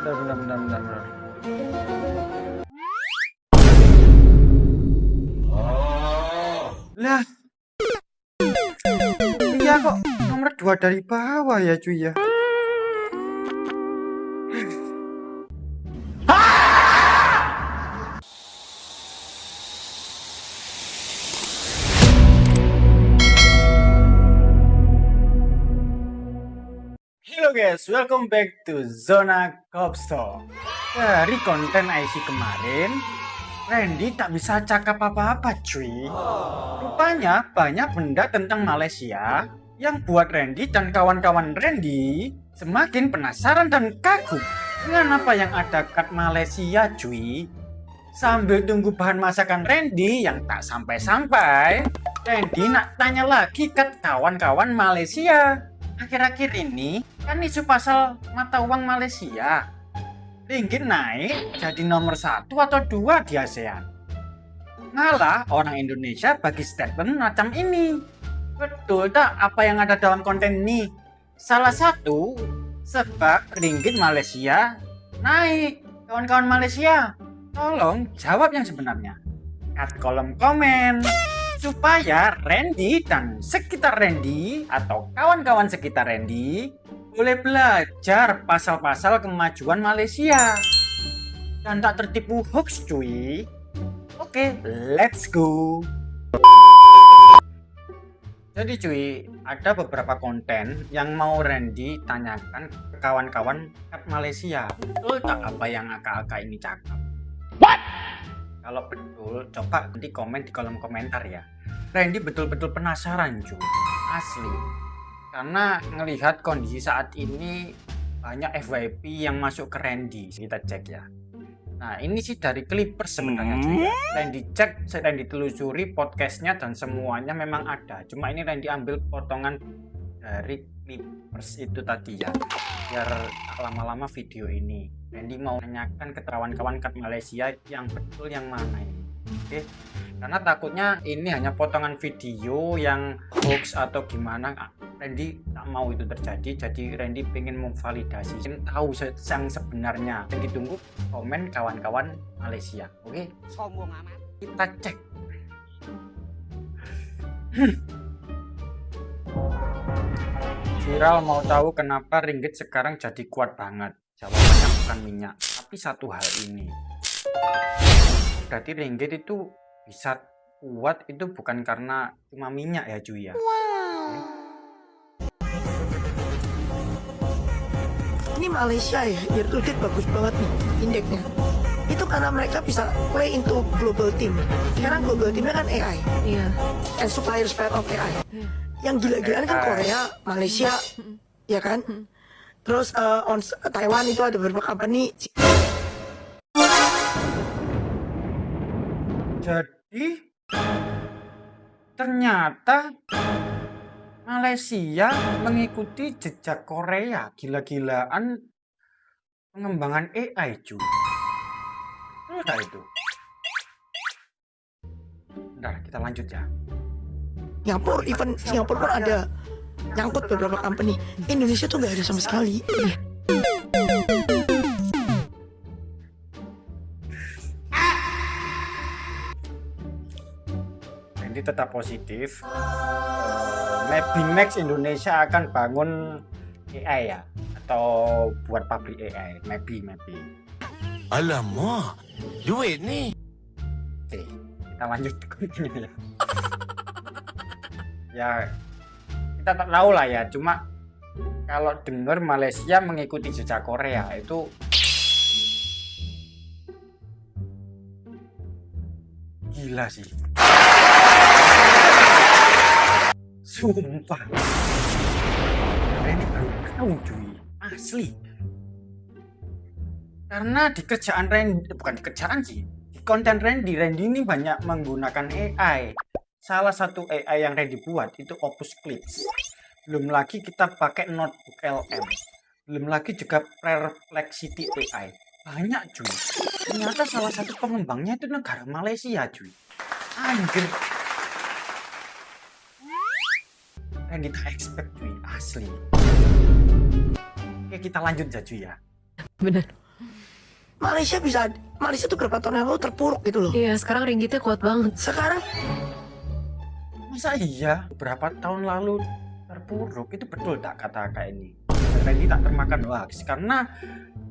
Benar. Lah, iya kok nomor 2 dari bawah ya cuy ya. Halo guys, welcome back to Zona Kopsto. Dari konten IC kemarin, Randy tak bisa cakap apa-apa cuy. Rupanya banyak benda tentang Malaysia yang buat Randy dan kawan-kawan Randy semakin penasaran dan kagum dengan apa yang ada kat Malaysia cuy. Sambil tunggu bahan masakan Randy yang tak sampai-sampai, Randy nak tanya lagi kat kawan-kawan Malaysia. Akhir-akhir ini kan isu pasal mata uang Malaysia. Ringgit naik jadi nomor 1 atau 2 di ASEAN. Ngalah orang Indonesia bagi statement macam ini. Betul tak apa yang ada dalam konten ini? Salah satu sebab ringgit Malaysia naik. Kawan-kawan Malaysia, tolong jawab yang sebenarnya. Kat kolom komen. Supaya Randy dan sekitar Randy atau kawan-kawan sekitar Randy boleh belajar pasal-pasal kemajuan Malaysia dan tak tertipu hoax cuy. Oke, let's go. Jadi cuy, ada beberapa konten yang mau Randy tanyakan ke kawan-kawan kat Malaysia. Betul tak apa yang akak-akak ini cakap? Kalau betul, coba nanti komen di kolom komentar ya. Randy betul-betul penasaran cuy, asli. Karena ngelihat kondisi saat ini banyak FYP yang masuk ke Randy. Kita cek ya. Nah ini sih dari Clippers sebenarnya cuy ya. Randy cek, Randy telusuri podcastnya dan semuanya memang ada. Cuma ini Randy ambil potongan dari Clippers itu tadi ya. Biar lama-lama video ini. Randy mau nanyakan ke kawan-kawan kat Malaysia yang betul yang mana ini. Oke, karena takutnya ini hanya potongan video yang hoax atau gimana. Randy tak mau itu terjadi, jadi Randy pengen memvalidasi, tahu yang sebenarnya. Dan ditunggu komen kawan-kawan Malaysia. Oke, sombong amat. kita cek. Viral mau tahu kenapa ringgit sekarang jadi kuat banget. Jawabannya bukan minyak, tapi satu hal ini. Berarti ringgit itu bisa kuat itu bukan karena cuma minyak ya cuy ya. Ini Malaysia ya, year to date bagus banget nih indeksnya. Itu karena mereka bisa play into global team. Sekarang global teamnya kan AI. Iya. And suppliers pair of AI. Yang gila-gilaan kan Korea, Malaysia, ya kan? Terus on Taiwan itu ada beberapa company. Jadi ternyata Malaysia mengikuti jejak Korea, gila-gilaan pengembangan AI cuy. Enggak itu. Bentar, kita lanjut ya. Singapura, even Singapura pun ada nyangkut beberapa company. Indonesia tuh gak ada sama sekali. Randy tetap positif. Maybe next Indonesia akan bangun AI ya, atau buat pabrik AI. Maybe. Alamak, duit nih. Oke, kita lanjut ke kontennya ya. Ya, kita tak tahu lah ya. Cuma kalau dengar Malaysia mengikuti jejak Korea itu gila sih. Sumpah. Randy baru tahu cuy, asli. Karena di kerjaan Randy, bukan di kerjaan sih, di konten Randy ini banyak menggunakan AI. Salah satu AI yang Randy buat itu Opus Clips. Belum lagi kita pakai notebook LM. Belum lagi juga Perplexity AI. Banyak cuy. Ternyata salah satu pengembangnya itu negara Malaysia cuy. Anjir. Randy tak expect cuy, asli. Oke, kita lanjut ya cuy ya. Bener. Malaysia tuh berapa tahun yang lalu terpuruk gitu loh. Iya, sekarang ringgitnya kuat banget. Sekarang Masa iya beberapa tahun lalu terpuruk? Itu betul tak kata kakak ini? Randy tak termakan hoax karena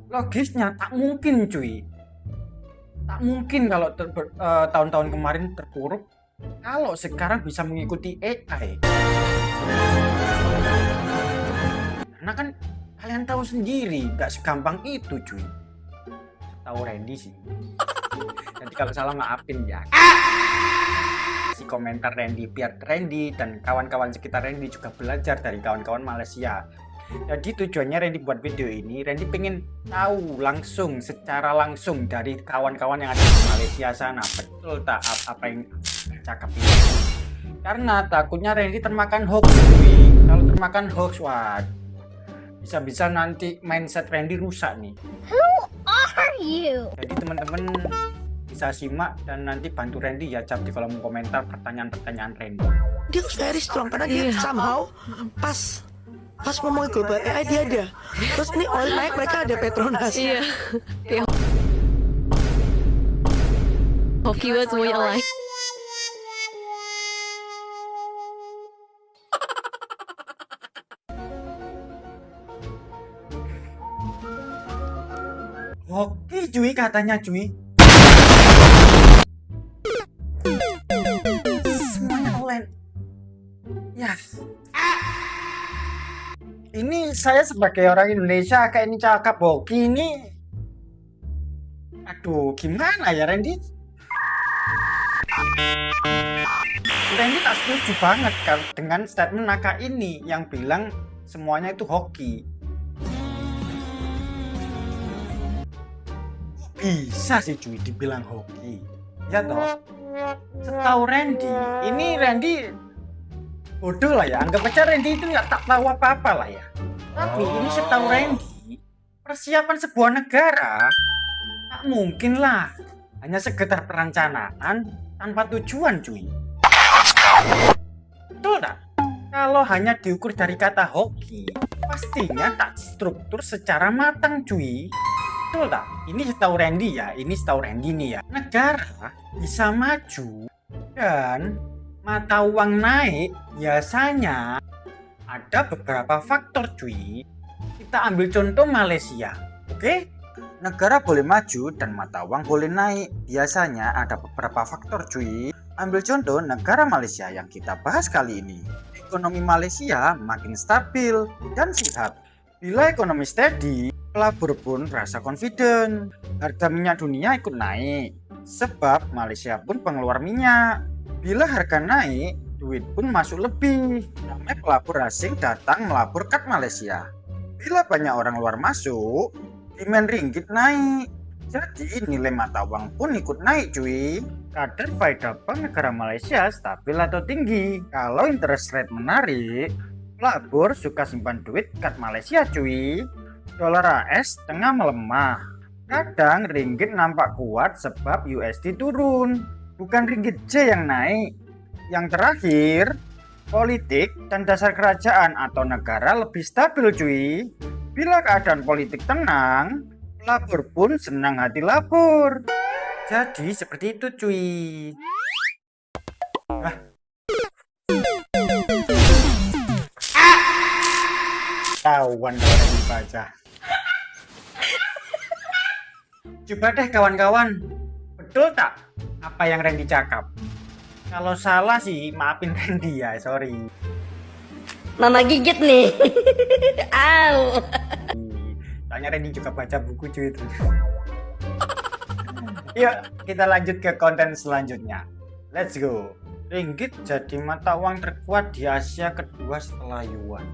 logisnya tak mungkin cuy. Tak mungkin kalau tahun-tahun kemarin terpuruk, kalau sekarang bisa mengikuti AI. Karena kan kalian tahu sendiri, gak segampang itu cuy. Tahu Randy sih. Nanti kalau salah maafin ya. Si komentar Randy biar Randy dan kawan-kawan sekitar Randy juga belajar dari kawan-kawan Malaysia. Jadi tujuannya Randy buat video ini, Randy pengen tahu langsung, secara langsung dari kawan-kawan yang ada di Malaysia sana, betul tak apa yang cakap ini. Karena takutnya Randy termakan hoax cuy. Kalau termakan hoax, wah, bisa-bisa nanti mindset Randy rusak nih. Who are you? Jadi teman-teman bisa simak dan nanti bantu Randy ya jawab di kolom komentar pertanyaan-pertanyaan Randy. dia tuh very strong karena dia somehow pas ngomongin global AI dia ada. Terus ini oil naik mereka ada Petronas. Iya. Kayak hoki banget semuanya alay. Oke cuy katanya cuy. Semuanya online. Ya. Ini saya sebagai orang Indonesia kayak ini cakap hoki ini. Aduh, gimana ya Randy? Randy tak setuju banget kan dengan statement Naka ini yang bilang semuanya itu hoki. Bisa sih cuy dibilang hoki. Ya toh. Setahu Randy, ini Randy bodoh lah ya. Anggap aja Randy itu ya tak tahu apa-apa lah ya. Tapi ini setahu Randy, persiapan sebuah negara tak mungkin lah hanya sekedar perencanaan tanpa tujuan cuy. Betul tak? Kalau hanya diukur dari kata hoki, pastinya tak struktur secara matang cuy. Betul tak? Ini setahu Randy ya, ini setahu Randy nih ya. Negara bisa maju dan mata uang naik biasanya ada beberapa faktor cuy. Kita ambil contoh Malaysia, oke? Negara boleh maju dan mata uang boleh naik. Biasanya ada beberapa faktor cuy. Ambil contoh negara Malaysia yang kita bahas kali ini. Ekonomi Malaysia makin stabil dan sehat. Bila ekonomi steady, pelabur pun rasa confident. Harga minyak dunia ikut naik, sebab Malaysia pun pengeluar minyak. Bila harga naik, duit pun masuk lebih. Ramai pelabur asing datang melabur kat Malaysia. Bila banyak orang luar masuk, demand ringgit naik. Jadi nilai mata uang pun ikut naik cuy. Kadar faedah bank negara Malaysia stabil atau tinggi. Kalau interest rate menarik, pelabur suka simpan duit kat Malaysia cuy. Dolar AS tengah melemah. Kadang ringgit nampak kuat sebab USD turun. Bukan ringgit J yang naik. Yang terakhir, politik dan dasar kerajaan atau negara lebih stabil cuy. Bila keadaan politik tenang, pelabur pun senang hati labur. Jadi seperti itu cuy. Tawan orang dibaca. Coba deh kawan-kawan, betul tak apa yang Randy cakap? Kalau salah sih maafin Randy ya, sorry. Mama gigit nih. Au. Tanya Randy juga baca buku cuy itu. Yuk kita lanjut ke konten selanjutnya. Let's go. Ringgit jadi mata uang terkuat di Asia kedua setelah Yuan.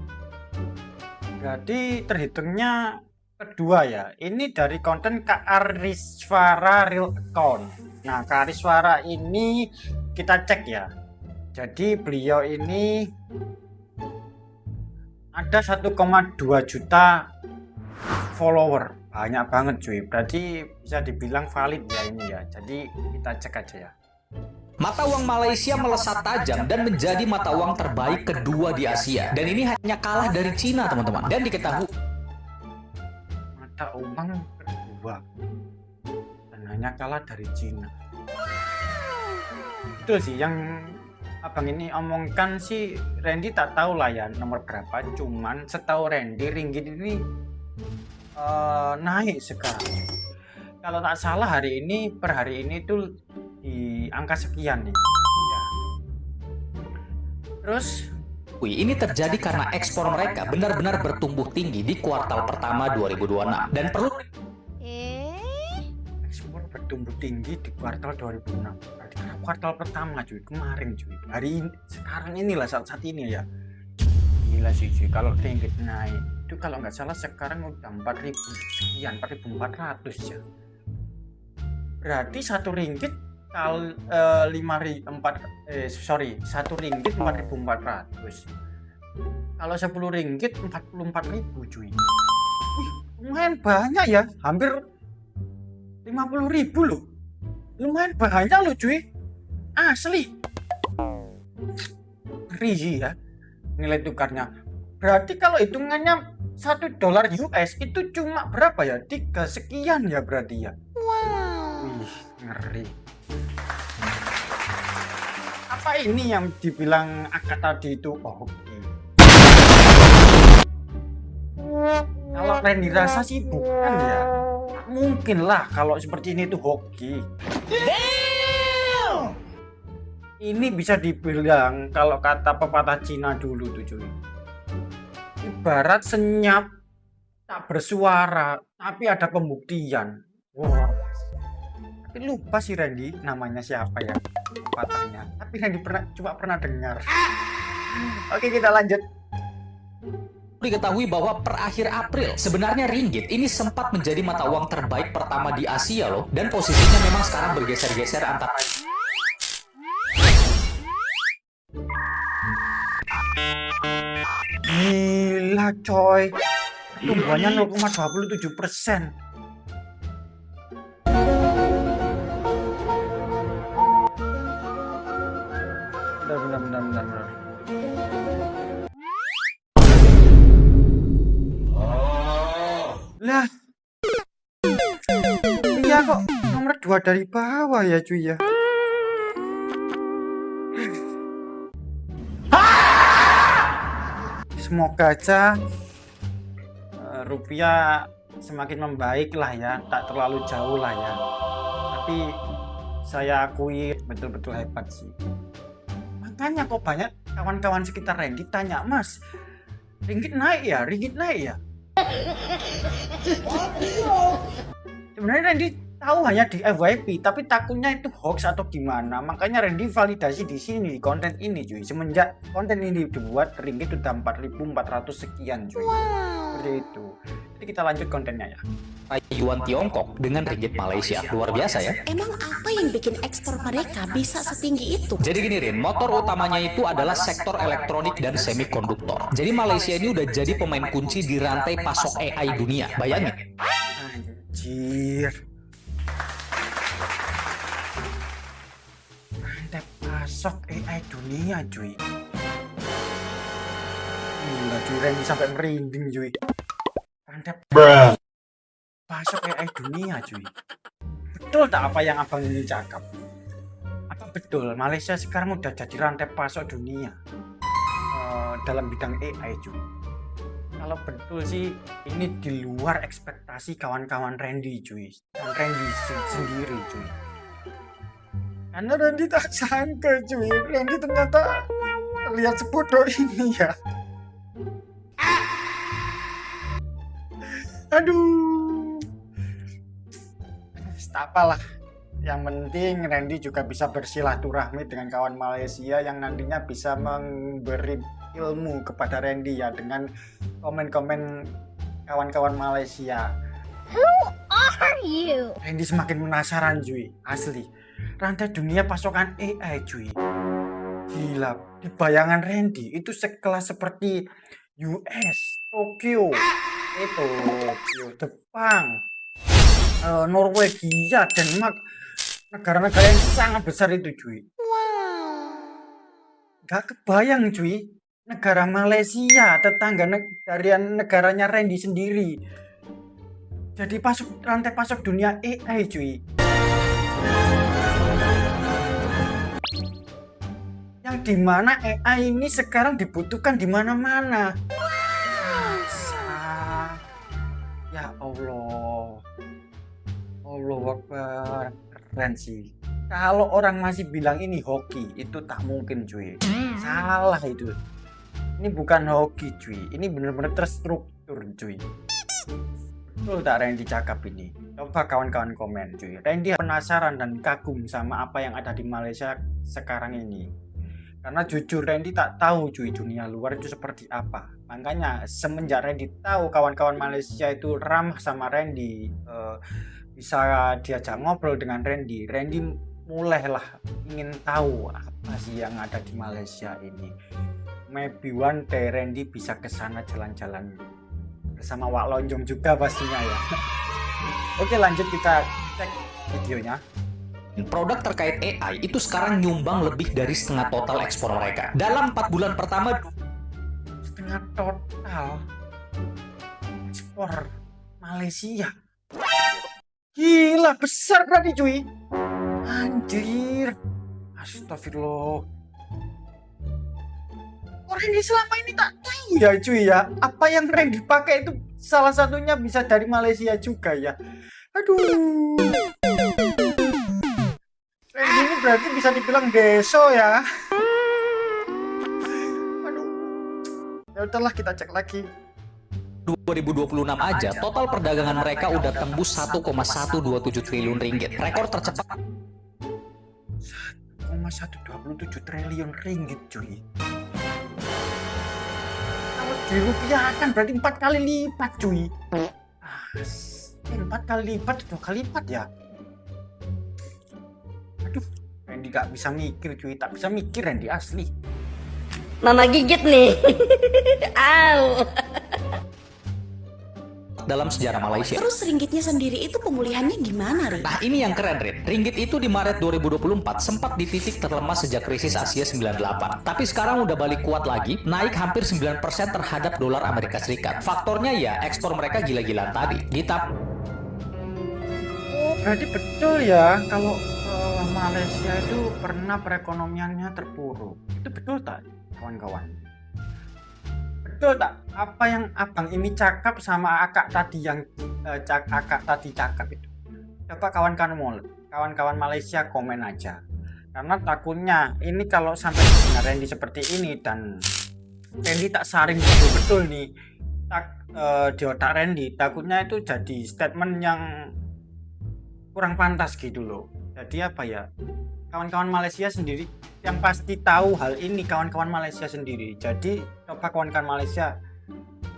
Jadi terhitungnya kedua ya. Ini dari konten Kak Ariswara Real Account. Nah Kak Ariswara ini kita cek ya. Jadi beliau ini ada 1,2 juta follower. Banyak banget cuy. Berarti bisa dibilang valid ya ini ya. Jadi kita cek aja ya. Mata uang Malaysia melesat tajam dan menjadi mata uang terbaik kedua di Asia. Dan ini hanya kalah dari Cina, teman-teman. Dan diketahui Mata uang kedua. dan hanya kalah dari Cina. Betul sih yang abang ini omongkan sih. Randy tak tahu lah ya nomor berapa, cuman setahu Randy ringgit ini naik sekarang. Kalau tak salah hari ini per hari ini tuh di angka sekian nih ya. Terus Ini terjadi karena ekspor mereka benar-benar bertumbuh tinggi di kuartal pertama 2026. Dan perlu ekspor bertumbuh tinggi di kuartal 2006. Berarti karena kuartal pertama cuy, kemarin cuy. Hari ini, sekarang inilah saat ini ya. Gila sih cuy, kalau ringgit naik itu kalau nggak salah sekarang udah 4.000 sekian, 4.400 ya. Berarti satu ringgit kali 1 ringgit 4.400. Kalau 10 ringgit 44.000 cuy. Wih, lumayan banyak ya, hampir 50.000 loh. Lumayan banyak loh cuy. Asli. Ngeri sih ya nilai tukarnya. Berarti kalau hitungannya $1 US itu cuma berapa ya? 3 sekian ya berarti ya. Wih, ngeri. Apa ini yang dibilang Aka tadi itu hoki? Kalau Randy rasa sih bukan ya. Mungkin lah kalau seperti ini tuh hoki. Ini bisa dibilang kalau kata pepatah Cina dulu tuh cuy. Ibarat senyap tak bersuara tapi ada pembuktian. Wah. Tapi lupa sih Randy namanya siapa ya pepatahnya. Tapi Randy cuma pernah dengar. Oke, kita lanjut. diketahui bahwa per akhir April sebenarnya ringgit ini sempat menjadi mata uang terbaik pertama di Asia loh, dan posisinya memang sekarang bergeser-geser antara Gila coy, tumbuhannya 0,27%. Benar. Lah, iya kok nomor 2 dari bawah ya cuy ya. Semoga aja rupiah semakin membaik lah ya, tak terlalu jauh lah ya. Tapi saya akui betul-betul hebat sih. Makanya kok banyak kawan-kawan sekitar Randy tanya, Mas, ringgit naik ya? Sebenarnya Randy tahu hanya di FYP, tapi takutnya itu hoax atau gimana. Makanya Randy validasi di sini di konten ini cuy. Semenjak konten ini dibuat, ringgit udah 4.400 sekian cuy. Seperti itu. Jadi kita lanjut kontennya ya. yuan Tiongkok dengan ringgit Malaysia. Luar biasa ya. Emang apa yang bikin ekspor mereka bisa setinggi itu? Jadi gini Rin, motor utamanya itu adalah sektor elektronik dan semikonduktor. Jadi Malaysia ini udah jadi pemain kunci di rantai pasok AI dunia. Bayangin. Anjir. Rantai pasok AI dunia cuy. Gila cuy, Randy sampai merinding cuy. Rantai pasok AI dunia cuy. Betul tak apa yang abang ini cakap? Apa betul Malaysia sekarang udah jadi rantai pasok dunia dalam bidang AI cuy? Kalau betul sih ini di luar ekspektasi kawan-kawan Randy cuy, dan Randy sendiri cuy. Karena Randy tak sangka cuy, Randy ternyata terlihat sebodoh ini ya. Aduh, tak apalah. Yang penting Randy juga bisa bersilaturahmi dengan kawan Malaysia yang nantinya bisa memberi ilmu kepada Randy ya dengan komen-komen kawan-kawan Malaysia. Who are you? Randy semakin penasaran cuy, asli. Rantai dunia pasokan AI cuy. Gila, di bayangan Randy itu sekelas seperti US, Tokyo, Jepang, Norwegia, Denmark, negara-negara yang sangat besar itu cuy. Gak kebayang cuy, negara Malaysia, tetangga dari negaranya Randy sendiri. Jadi rantai pasok dunia AI cuy. di mana AI ini sekarang dibutuhkan di mana-mana. Masa? Ya Allah. Allah Akbar. Keren sih. Kalau orang masih bilang ini hoki, itu tak mungkin cuy. Salah itu. Ini bukan hoki cuy. Ini benar-benar terstruktur cuy. Betul tak Randy cakap ini? Coba kawan-kawan komen cuy. Randy penasaran dan kagum sama apa yang ada di Malaysia sekarang ini. Karena jujur Randy tak tahu cuy dunia luar itu seperti apa. Makanya semenjak Randy tahu kawan-kawan Malaysia itu ramah sama Randy, bisa diajak ngobrol dengan Randy mulailah ingin tahu apa sih yang ada di Malaysia ini. Maybe one day Randy bisa ke sana jalan-jalan bersama Wak Lonjong juga pastinya ya. Oke, lanjut kita cek videonya. Produk terkait AI itu sekarang nyumbang lebih dari setengah total ekspor mereka. Dalam 4 bulan pertama, Setengah total ekspor Malaysia. Gila, besar berarti cuy. Anjir. Astagfirullah. Randy selama ini tak tahu ya cuy ya. Apa yang Randy pakai itu salah satunya bisa dari Malaysia juga ya. Aduh. Randy ini berarti bisa dibilang deso ya. Aduh. Ya udahlah, kita cek lagi. 2026 aja, total perdagangan mereka udah tembus 1,127 triliun ringgit. Rekor tercepat 1,127 triliun ringgit cuy. Kalau dirupiahkan berarti 4 kali lipat cuy. 4 kali lipat, 2 kali lipat ya. Aduh, Randy gak bisa mikir cuy, tak bisa mikir Randy asli. Mama gigit nih. Au. dalam sejarah Malaysia. Terus ringgitnya sendiri itu pemulihannya gimana, Rin? Nah, ini yang keren, Rin. Ringgit itu di Maret 2024 sempat di titik terlemah sejak krisis Asia 98. Tapi sekarang udah balik kuat lagi, naik hampir 9% terhadap dolar Amerika Serikat. Faktornya ya, ekspor mereka gila-gilaan tadi. Oh, berarti betul ya kalau Malaysia itu pernah perekonomiannya terpuruk. Itu betul tak, kawan-kawan? Betul tak? Apa yang abang ini cakap sama akak tadi yang akak tadi cakap itu? Coba kawan-kawan Malaysia komen aja. Karena takutnya ini kalau sampai benar Randy seperti ini dan Randy tak saring betul-betul nih di otak Randy, takutnya itu jadi statement yang kurang pantas gitu loh. Jadi apa ya, kawan-kawan Malaysia sendiri yang pasti tahu hal ini, kawan-kawan Malaysia sendiri. Jadi coba kawan-kawan Malaysia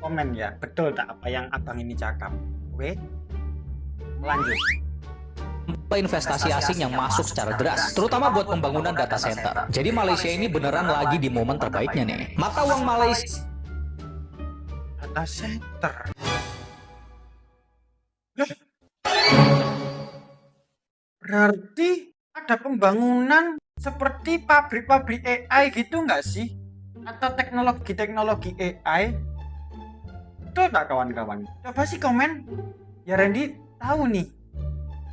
komen ya, betul tak apa yang abang ini cakap? Oke, lanjut. Investasi asing yang masuk secara deras, terutama buat pembangunan data center. Jadi Malaysia ini beneran lagi di momen terbaiknya nih. Mata uang Malaysia Data center. Berarti ada pembangunan seperti pabrik-pabrik AI gitu nggak sih? Atau teknologi-teknologi AI? Betul tak kawan-kawan? Coba sih komen. Ya Randy tahu nih.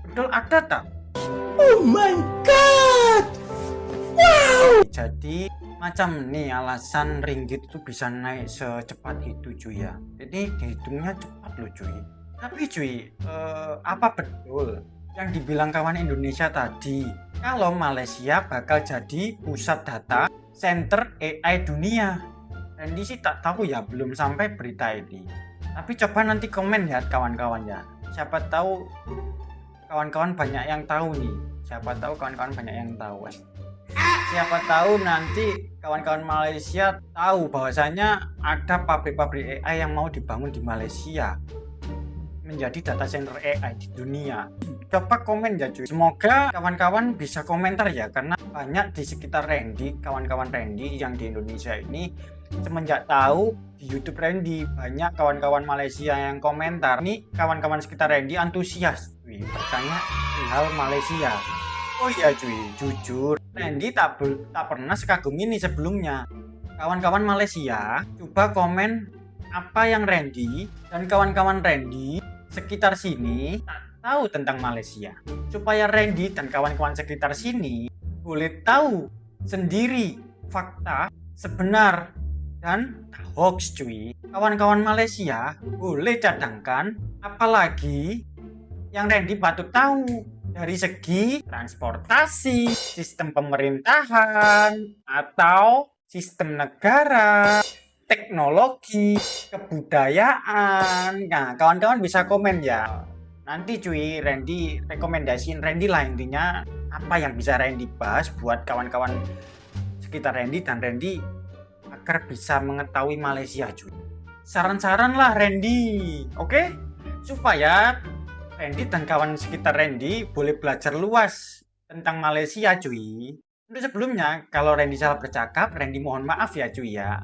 Betul ada tak? Oh my god! Wow! Jadi macam nih alasan ringgit itu bisa naik secepat itu cuy ya. Jadi dihitungnya cepat loh cuy. Tapi cuy, apa betul yang dibilang kawan Indonesia tadi, kalau Malaysia bakal jadi pusat data center AI dunia? Randy sih tak tahu ya, belum sampai berita ini. Tapi coba nanti komen ya kawan-kawan ya. Siapa tahu kawan-kawan banyak yang tahu nih. Siapa tahu kawan-kawan banyak yang tahu. Siapa tahu nanti kawan-kawan Malaysia tahu bahwasanya ada pabrik-pabrik AI yang mau dibangun di Malaysia menjadi data center AI di dunia. Coba komen ya cuy. Semoga kawan-kawan bisa komentar ya, karena banyak di sekitar Randy, kawan-kawan Randy yang di Indonesia ini semenjak tahu di YouTube Randy, banyak kawan-kawan Malaysia yang komentar. Nih kawan-kawan sekitar Randy antusias cuy, bertanya hal Malaysia. Oh iya cuy, jujur Randy tak pernah sekagum ini sebelumnya. Kawan-kawan Malaysia, coba komen apa yang Randy dan kawan-kawan Randy sekitar sini tak tahu tentang Malaysia, supaya Randy dan kawan-kawan sekitar sini boleh tahu sendiri fakta sebenar dan hoax cuy. Kawan-kawan Malaysia boleh cadangkan, apalagi yang Randy patut tahu dari segi transportasi, sistem pemerintahan, atau sistem negara, teknologi, kebudayaan. Nah, kawan-kawan bisa komen ya. Nanti cuy, Randy rekomendasiin Randy lah intinya apa yang bisa Randy bahas buat kawan-kawan sekitar Randy dan Randy agar bisa mengetahui Malaysia cuy. Saran-saran lah Randy, oke? Supaya Randy dan kawan sekitar Randy boleh belajar luas tentang Malaysia cuy. Untuk sebelumnya, kalau Randy salah bercakap, Randy mohon maaf ya cuy ya.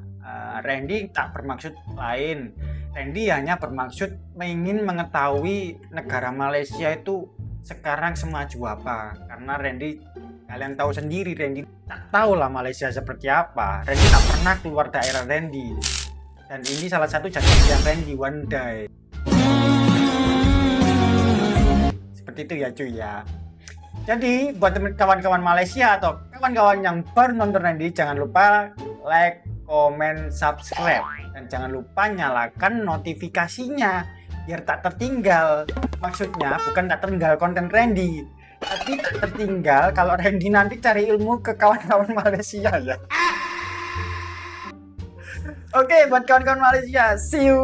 Randy tak bermaksud lain. Randy hanya bermaksud ingin mengetahui negara Malaysia itu sekarang semaju apa. Karena Randy, kalian tahu sendiri, Randy tak tahu lah Malaysia seperti apa. Randy tak pernah keluar daerah Randy. Dan ini salah satu jadian Randy one day. Seperti itu ya cuy ya. Jadi buat kawan-kawan Malaysia atau kawan-kawan yang baru nonton Randy, jangan lupa like, comment, subscribe, dan jangan lupa nyalakan notifikasinya biar tak tertinggal. Maksudnya bukan tak tertinggal konten Randy, tapi tak tertinggal kalau Randy nanti cari ilmu ke kawan-kawan Malaysia ya. Oke, buat kawan-kawan Malaysia, see you.